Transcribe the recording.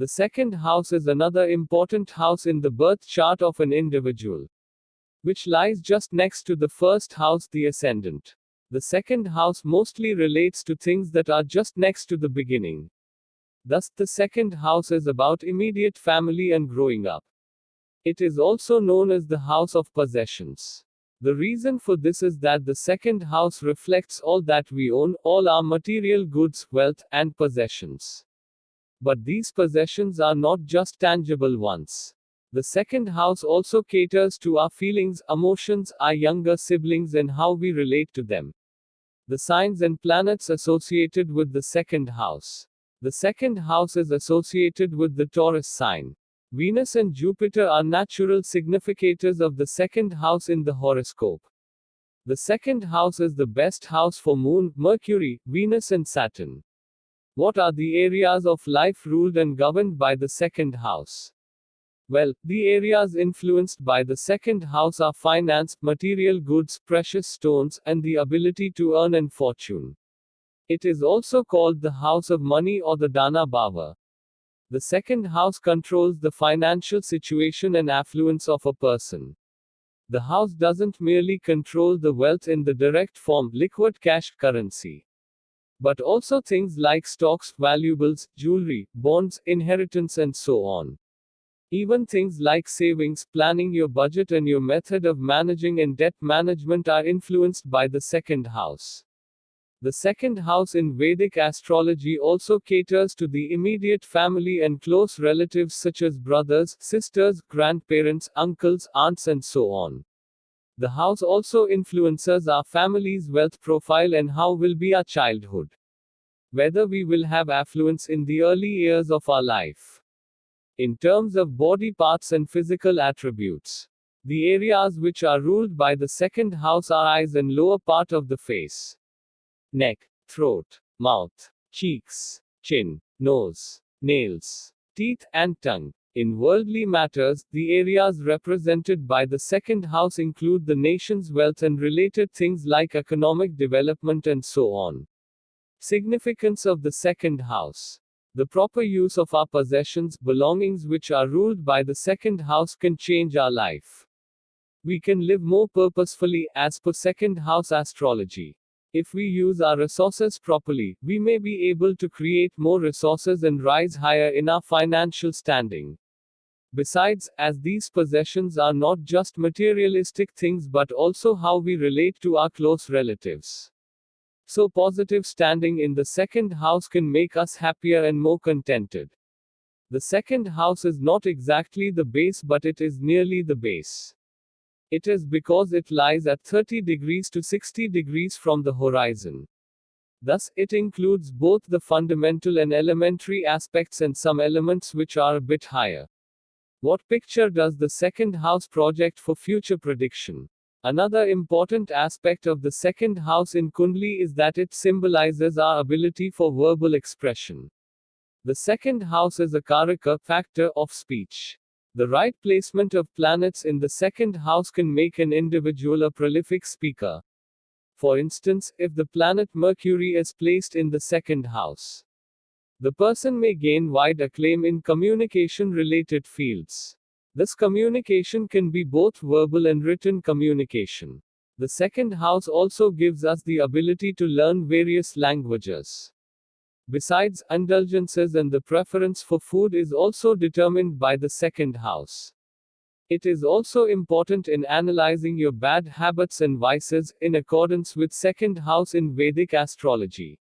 The second house is another important house in the birth chart of an individual, which lies just next to the first house, the ascendant. The second house mostly relates to things that are just next to the beginning. Thus, the second house is about immediate family and growing up. It is also known as the house of possessions. The reason for this is that the second house reflects all that we own, all our material goods, wealth, and possessions. But these possessions are not just tangible ones. The second house also caters to our feelings, emotions, our younger siblings, and how we relate to them. The signs and planets associated with the second house. The second house is associated with the Taurus sign. Venus and Jupiter are natural significators of the second house in the horoscope. The second house is the best house for Moon, Mercury, Venus, and Saturn. What are the areas of life ruled and governed by the second house? Well, the areas influenced by the second house are finance, material goods, precious stones, and the ability to earn and fortune. It is also called the house of money or the Dana Bhava. The second house controls the financial situation and affluence of a person. The house doesn't merely control the wealth in the direct form, liquid cash, currency, but also things like stocks, valuables, jewelry, bonds, inheritance, and so on. Even things like savings, planning your budget, and your method of managing and debt management are influenced by the second house. The second house in Vedic astrology also caters to the immediate family and close relatives such as brothers, sisters, grandparents, uncles, aunts, and so on. The house also influences our family's wealth profile and how will be our childhood. Whether we will have affluence in the early years of our life. In terms of body parts and physical attributes, the areas which are ruled by the second house are eyes and lower part of the face, neck, throat, mouth, cheeks, chin, nose, nails, teeth, and tongue. In worldly matters, the areas represented by the second house include the nation's wealth and related things like economic development and so on. Significance of the second house. The proper use of our possessions, belongings which are ruled by the second house can change our life. We can live more purposefully, as per second house astrology. If we use our resources properly, we may be able to create more resources and rise higher in our financial standing. Besides, as these possessions are not just materialistic things but also how we relate to our close relatives. So positive standing in the second house can make us happier and more contented. The second house is not exactly the base but it is nearly the base. It is because it lies at 30 degrees to 60 degrees from the horizon. Thus, it includes both the fundamental and elementary aspects and some elements which are a bit higher. What picture does the second house project for future prediction? Another important aspect of the second house in Kundli is that it symbolizes our ability for verbal expression. The second house is a karaka, factor, of speech. The right placement of planets in the second house can make an individual a prolific speaker. For instance, if the planet Mercury is placed in the second house, the person may gain wide acclaim in communication-related fields. This communication can be both verbal and written communication. The second house also gives us the ability to learn various languages. Besides, indulgences and the preference for food is also determined by the second house. It is also important in analyzing your bad habits and vices, in accordance with second house in Vedic astrology.